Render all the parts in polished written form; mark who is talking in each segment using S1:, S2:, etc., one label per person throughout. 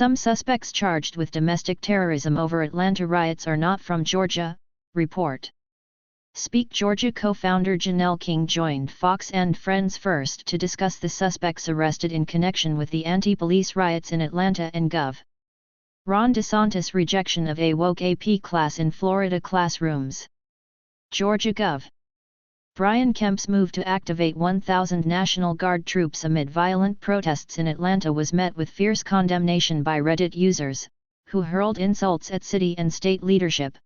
S1: Some suspects charged with domestic terrorism over Atlanta riots are not from Georgia, report. Speak Georgia co-founder Janelle King joined Fox and Friends First to discuss the suspects arrested in connection with the anti-police riots in Atlanta and Gov. Ron DeSantis' rejection of a woke AP class in Florida classrooms. Georgia Gov. Brian Kemp's move to activate 1,000 National Guard troops amid violent protests in Atlanta was met with fierce condemnation by Reddit users, who hurled insults at city and state leadership.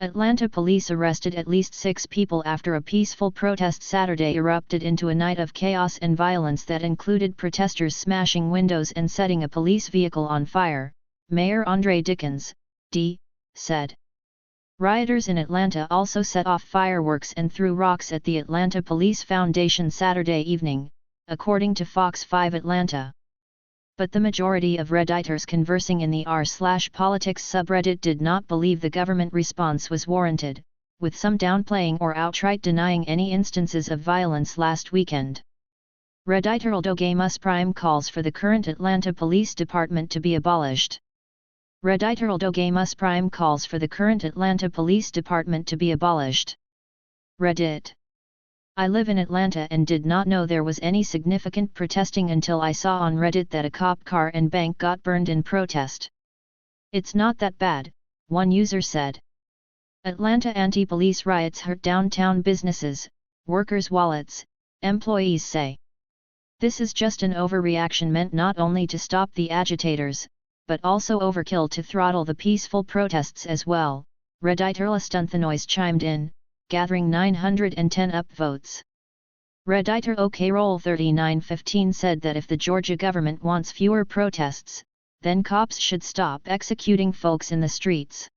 S1: Atlanta police arrested at least 6 people after a peaceful protest Saturday erupted into a night of chaos and violence that included protesters smashing windows and setting a police vehicle on fire, Mayor Andre Dickens, D., said. Rioters in Atlanta also set off fireworks and threw rocks at the Atlanta Police Foundation Saturday evening, according to Fox 5 Atlanta. But the majority of Redditors conversing in the r/politics subreddit did not believe the government response was warranted, with some downplaying or outright denying any instances of violence last weekend. Redditor Aldogamus Prime calls for the current Atlanta Police Department to be abolished. Redditor Aldogamus Prime calls for the current Atlanta Police Department to be abolished. Reddit. I live in Atlanta and did not know there was any significant protesting until I saw on Reddit that a cop car and bank got burned in protest. It's not that bad, one user said. Atlanta anti-police riots hurt downtown businesses, workers' wallets, employees say. This is just an overreaction meant not only to stop the agitators, but also overkill to throttle the peaceful protests as well, Redditor Lastunthanoise chimed in, gathering 910 upvotes. Redditor OKRoll3915 said that if the Georgia government wants fewer protests, then cops should stop executing folks in the streets.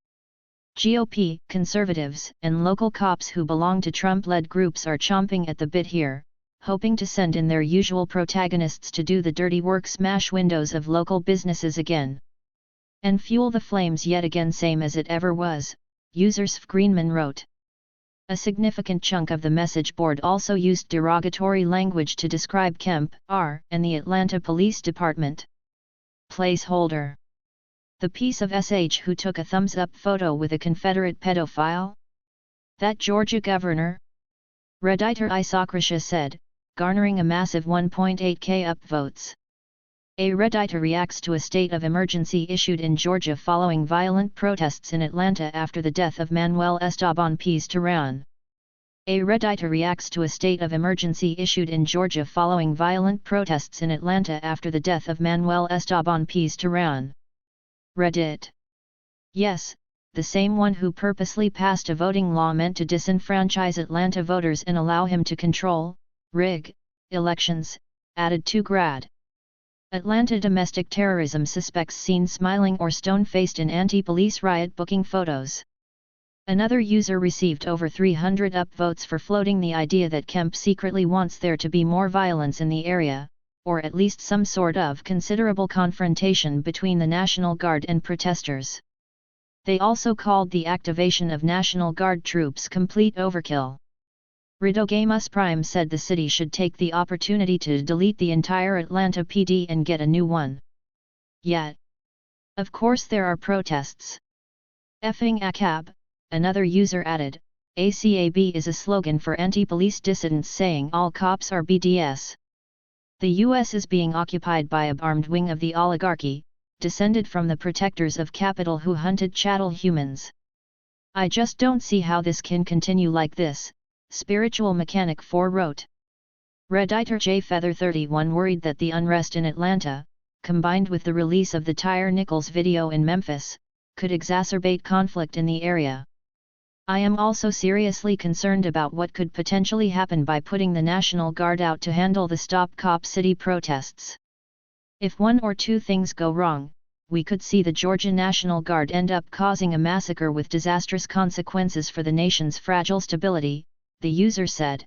S1: GOP, conservatives, and local cops who belong to Trump-led groups are chomping at the bit here, hoping to send in their usual protagonists to do the dirty work, smash windows of local businesses again. And fuel the flames yet again, same as it ever was, user Sv Greenman wrote. A significant chunk of the message board also used derogatory language to describe Kemp, R., and the Atlanta Police Department. Placeholder. The piece of SH who took a thumbs-up photo with a Confederate pedophile? That Georgia governor? Redditor Isocratia said, garnering a massive 1.8k upvotes. A Redditor reacts to a state of emergency issued in Georgia following violent protests in Atlanta after the death of Manuel Esteban Paz Terán. A Redditor reacts to a state of emergency issued in Georgia following violent protests in Atlanta after the death of Manuel Esteban Paz Terán. Reddit. Yes, the same one who purposely passed a voting law meant to disenfranchise Atlanta voters and allow him to control, rig, elections, added to grad. Atlanta domestic terrorism suspects seen smiling or stone-faced in anti-police riot booking photos. Another user received over 300 upvotes for floating the idea that Kemp secretly wants there to be more violence in the area, or at least some sort of considerable confrontation between the National Guard and protesters. They also called the activation of National Guard troops complete overkill. Ridogamus Prime said the city should take the opportunity to delete the entire Atlanta PD and get a new one. Yet, of course there are protests. Effing ACAB, another user added, ACAB is a slogan for anti-police dissidents saying all cops are BDS. The US is being occupied by a armed wing of the oligarchy, descended from the protectors of capital who hunted chattel humans. I just don't see how this can continue like this, Spiritual Mechanic 4 wrote. Redditor J Feather 31 worried that the unrest in Atlanta, combined with the release of the Tyre Nichols video in Memphis, could exacerbate conflict in the area. I am also seriously concerned about what could potentially happen by putting the National Guard out to handle the Stop Cop City protests. If one or two things go wrong, we could see the Georgia National Guard end up causing a massacre with disastrous consequences for the nation's fragile stability, the user said.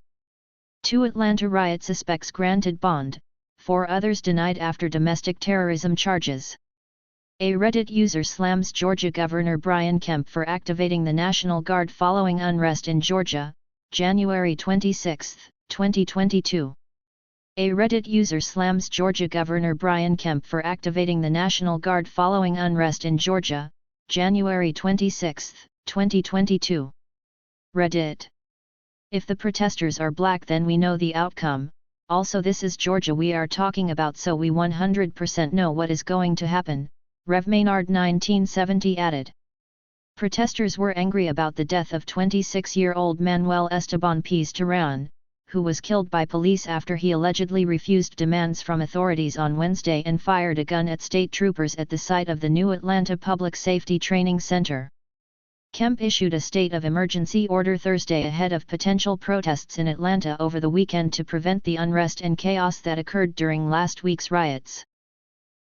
S1: 2 Atlanta riot suspects granted bond, 4 others denied after domestic terrorism charges. A Reddit user slams Georgia Governor Brian Kemp for activating the National Guard following unrest in Georgia, January 26, 2022. A Reddit user slams Georgia Governor Kemp for activating the National Guard following unrest in Georgia, January 26, 2022. Reddit. If the protesters are black, then we know the outcome. Also, this is Georgia we are talking about, so we 100% know what is going to happen, Rev Maynard 1970 added. Protesters were angry about the death of 26-year-old Manuel Esteban Pérez Terán, who was killed by police after he allegedly refused demands from authorities on Wednesday and fired a gun at state troopers at the site of the new Atlanta Public Safety Training Center. Kemp issued a state of emergency order Thursday ahead of potential protests in Atlanta over the weekend to prevent the unrest and chaos that occurred during last week's riots.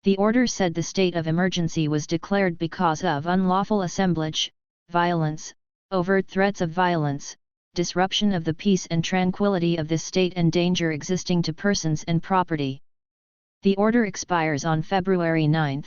S1: The order said the state of emergency was declared because of unlawful assemblage, violence, overt threats of violence, disruption of the peace and tranquility of this state, and danger existing to persons and property. The order expires on February 9.